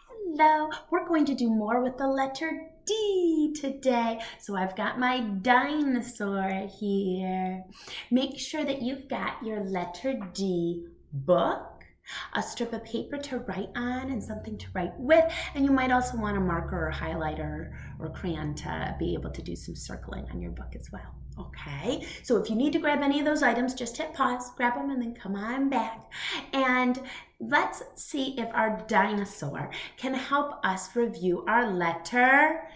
Hello, we're going to do more with the letter D today. So I've got my dinosaur here. Make sure that you've got your letter D book, a strip of paper to write on and something to write with, and you might also want a marker or highlighter or crayon to be able to do some circling on your book as well. Okay, so if you need to grab any of those items, just hit pause, grab them, and then come on back. And let's see if our dinosaur can help us review our letter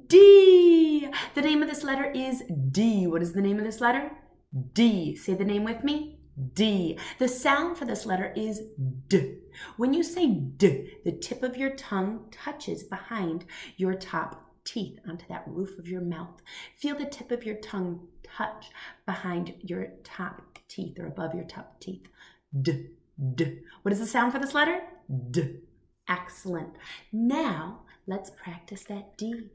D. The name of this letter is D. What is the name of this letter? D. Say the name with me. D. The sound for this letter is D. When you say D, the tip of your tongue touches behind your top teeth onto that roof of your mouth. Feel the tip of your tongue touch behind your top teeth or above your top teeth. D, D. What is the sound for this letter? D. Excellent. Now, let's practice that D.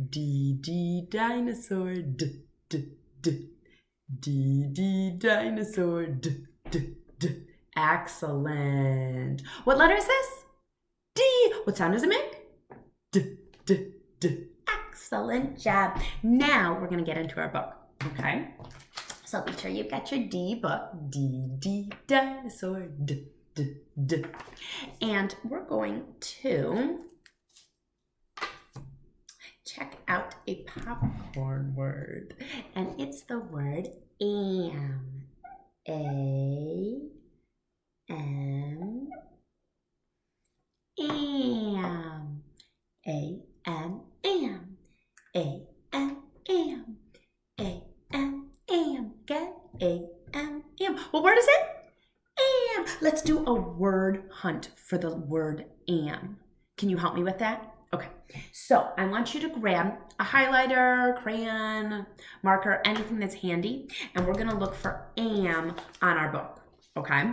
D, D, dinosaur. D, D, D. D, D, dinosaur. D, D, D. Excellent. What letter is this? D. What sound does it make? D, D, D. Excellent job. Now we're going to get into our book, okay? So be sure you've got your D book. D, D, dinosaur. D, D, D. And we're going to check out a popcorn word. And it's the word am. A-M. Am. A-M. Am. A-M. Am. A-M. Am. Get A-M. Am. What word is it? Am. Let's do a word hunt for the word am. Can you help me with that? Okay, so I want you to grab a highlighter, crayon, marker, anything that's handy, and we're gonna look for am on our book, okay?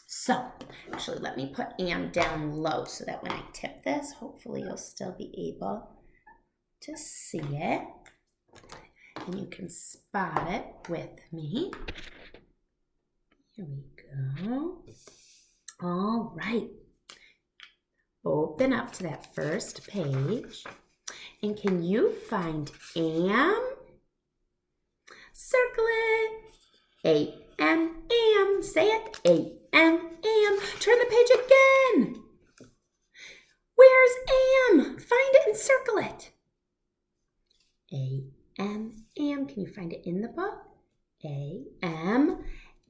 So, actually let me put am down low so that when I tip this, hopefully you'll still be able to see it. And you can spot it with me. Here we go. All right. Open up to that first page. And can you find am? Circle it. A-M, am. Say it. A-M, am. Turn the page again. Where's am? Find it and circle it. A-M, am. Can you find it in the book? A-M,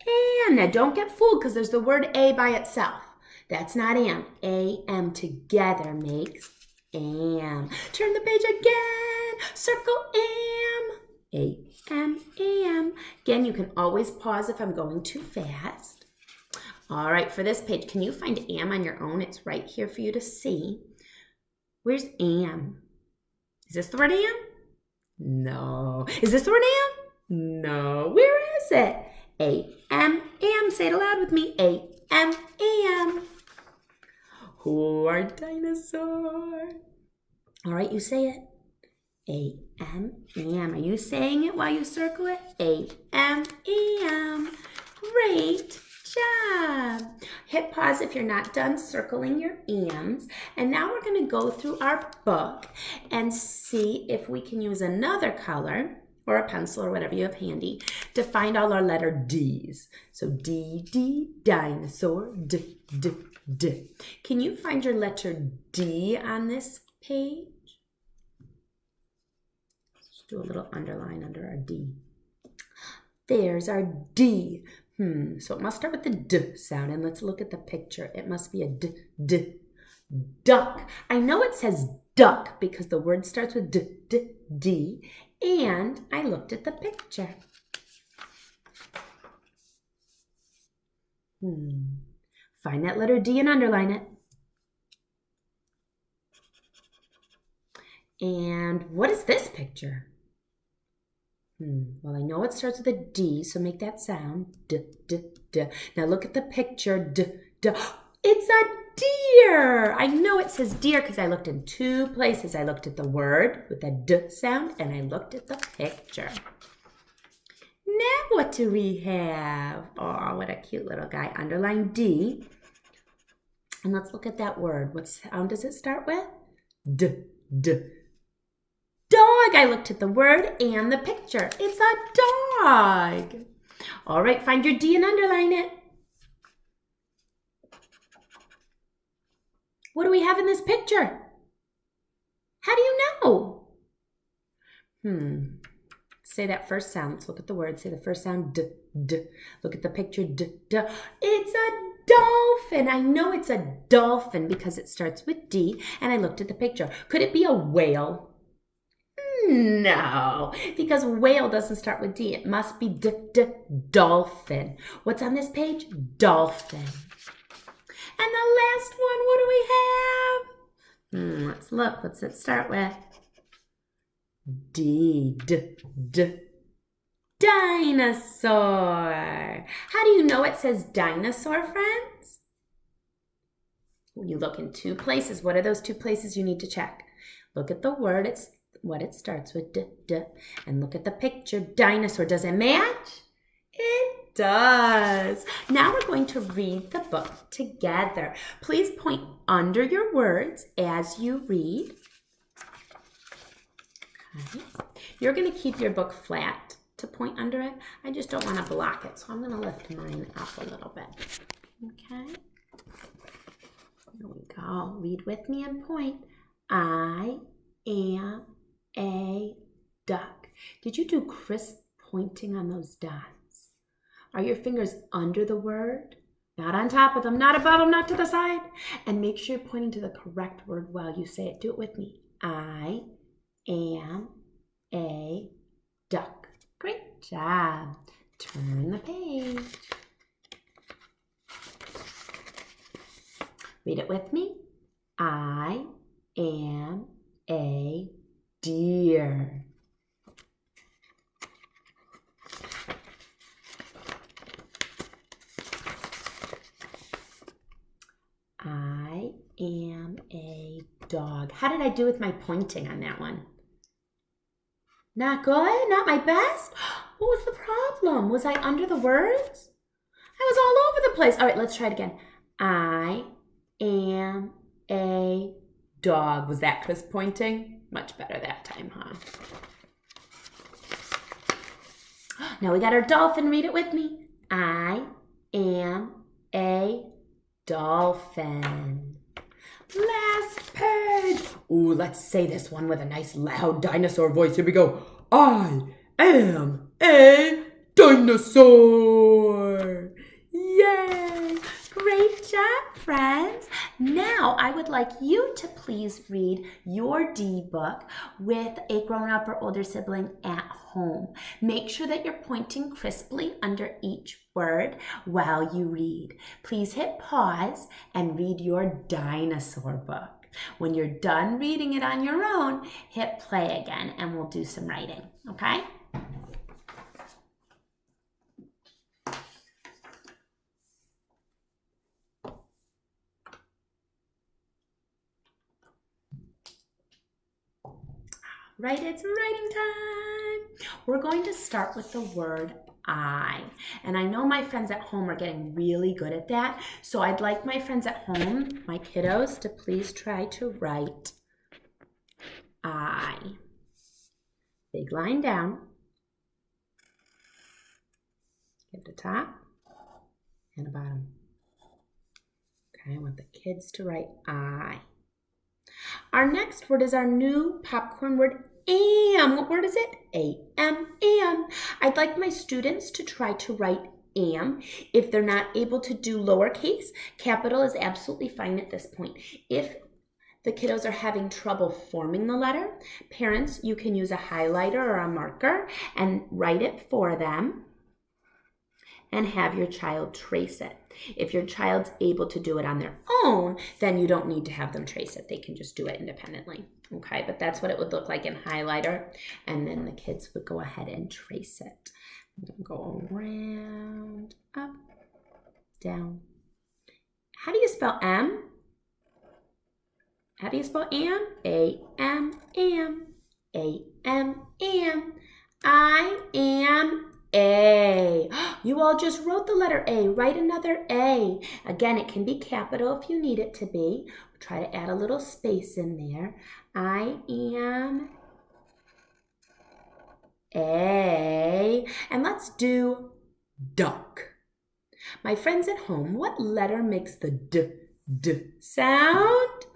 am. Now don't get fooled because there's the word a by itself. That's not am. A-M together makes am. Turn the page again. Circle am. A-M, am. Again, you can always pause if I'm going too fast. All right, for this page, can you find am on your own? It's right here for you to see. Where's am? Is this the word am? No. Is this the word am? No. Where is it? A-M, am. Say it aloud with me. A-M, am. Who are dinosaur? All right, you say it. A-M, am. Are you saying it while you circle it? A-M, am. Great job. Hit pause if you're not done circling your ams. And now we're going to go through our book and see if we can use another color or a pencil or whatever you have handy to find all our letter D's. So D, D, dinosaur, D, D, D. Can you find your letter D on this page? Let's do a little underline under our D. There's our D. So it must start with the D sound, and let's look at the picture. It must be a D, D. Duck. I know it says duck because the word starts with D, D, D, and I looked at the picture. Find that letter D and underline it. And what is this picture? Well, I know it starts with a D, so make that sound. D, D, D. Now look at the picture. D, D. It's a deer. I know it says deer because I looked in two places. I looked at the word with the D sound, and I looked at the picture. Now what do we have? Oh, what a cute little guy. Underline D. And let's look at that word. What sound does it start with? D, d. Dog. I looked at the word and the picture. It's a dog. All right, find your D and underline it. What do we have in this picture? How do you know? Say that first sound. Let's look at the word. Say the first sound, d, d. Look at the picture, d, d. It's a dolphin. I know it's a dolphin because it starts with D, and I looked at the picture. Could it be a whale? No, because whale doesn't start with D. It must be d, d, dolphin. What's on this page? Dolphin. And the last one, what do we have? Let's look. What's it start with? D, d, d. Dinosaur. How do you know it says dinosaur, friends? You look in two places. What are those two places you need to check? Look at the word. It's what it starts with, d, d. And look at the picture, dinosaur. Does it match? It does. Now we're going to read the book together. Please point under your words as you read. Okay. You're going to keep your book flat to point under it. I just don't want to block it, so I'm going to lift mine up a little bit. Okay. Here we go. Read with me and point. I am a duck. Did you do crisp pointing on those dots? Are your fingers under the word? Not on top of them, not above them, not to the side. And make sure you're pointing to the correct word while you say it. Do it with me. I am a duck. Great job. Turn the page. Read it with me. I am a deer. I am a dog. How did I do with my pointing on that one? Not good? Not my best? What was the problem? Was I under the words? I was all over the place. All right, let's try it again. I am a dog. Was that crisp pointing? Much better that time, huh? Now we got our dolphin. Read it with me. I am a dolphin. Last page. Ooh, let's say this one with a nice loud dinosaur voice. Here we go. I am a dinosaur. Yay! Great job, friends. Now I would like you to please read your D book with a grown-up or older sibling at home. Make sure that you're pointing crisply under each word while you read. Please hit pause and read your dinosaur book. When you're done reading it on your own, hit play again and we'll do some writing, okay? Right, it's writing time. We're going to start with the word I. And I know my friends at home are getting really good at that. So I'd like my friends at home, my kiddos, to please try to write I. Big line down. Give it a top and a bottom. Okay, I want the kids to write I. Our next word is our new popcorn word, am. What word is it? A-M, am. I'd like my students to try to write am. If they're not able to do lowercase, capital is absolutely fine at this point. If the kiddos are having trouble forming the letter, parents, you can use a highlighter or a marker and write it for them and have your child trace it. If your child's able to do it on their own, then you don't need to have them trace it. They can just do it independently, okay? But that's what it would look like in highlighter, and then the kids would go ahead and trace it. I'm gonna go around, up, down. How do you spell M? How do you spell am? A-M, am. A-M, am. I am A. You all just wrote the letter A. Write another A. Again, it can be capital if you need it to be. Try to add a little space in there. I am A. And let's do duck. My friends at home, what letter makes the D sound?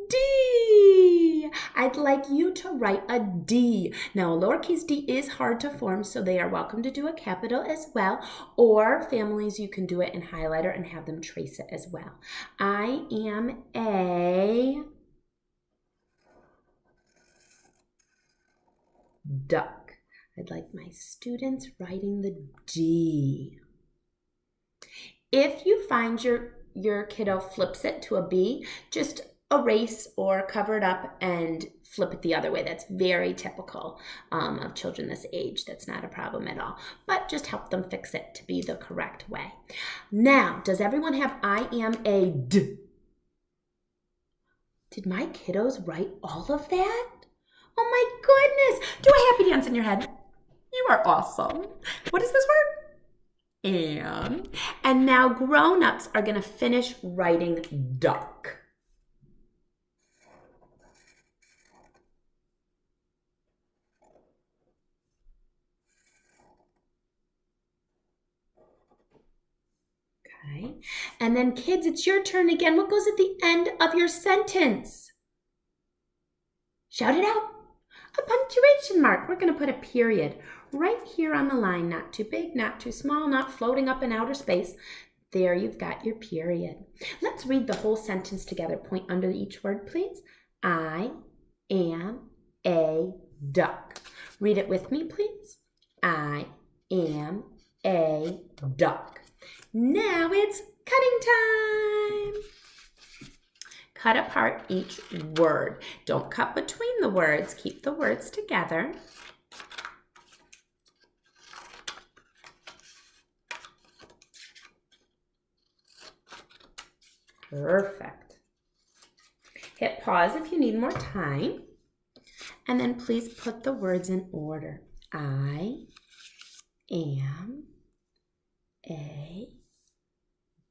D. I'd like you to write a D. Now, a lowercase d is hard to form, so they are welcome to do a capital as well. Or families, you can do it in highlighter and have them trace it as well. I am a duck. I'd like my students writing the D. If you find your kiddo flips it to a B, just erase or cover it up and flip it the other way. That's very typical of children this age. That's not a problem at all. But just help them fix it to be the correct way. Now, does everyone have I am a D? Did my kiddos write all of that? Oh my goodness. Do a happy dance in your head. You are awesome. What is this word? And now grown-ups are going to finish writing duck. Okay, and then kids, it's your turn again. What goes at the end of your sentence? Shout it out. A punctuation mark. We're going to put a period right here on the line. Not too big, not too small, not floating up in outer space. There, you've got your period. Let's read the whole sentence together. Point under each word, please. I am a duck. Read it with me, please. I am a duck. Now it's cutting time. Cut apart each word. Don't cut between the words. Keep the words together. Perfect. Hit pause if you need more time. And then please put the words in order. I am a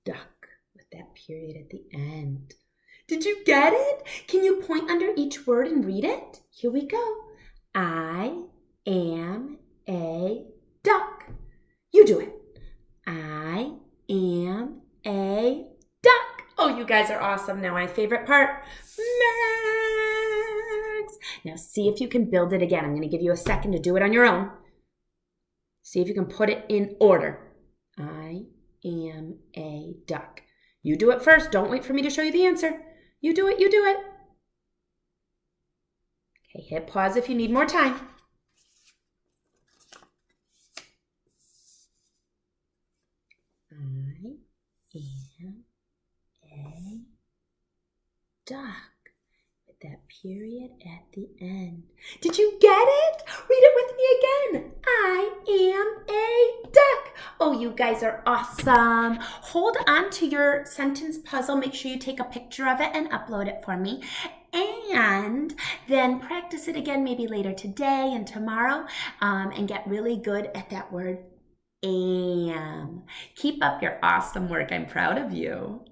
duck with that period at the end. Did you get it? Can you point under each word and read it? Here we go. I am a duck. You do it. I am a duck. Oh, you guys are awesome. Now my favorite part, Max. Now see if you can build it again. I'm going to give you a second to do it on your own. See if you can put it in order. I am a duck. You do it first. Don't wait for me to show you the answer. You do it, you do it. Okay, hit pause if you need more time. I am a duck with that period at the end. Did you get it? Read it with me again. I am a duck. Oh, you guys are awesome. Hold on to your sentence puzzle. Make sure you take a picture of it and upload it for me. And then practice it again maybe later today and tomorrow and get really good at that word am. Keep up your awesome work. I'm proud of you.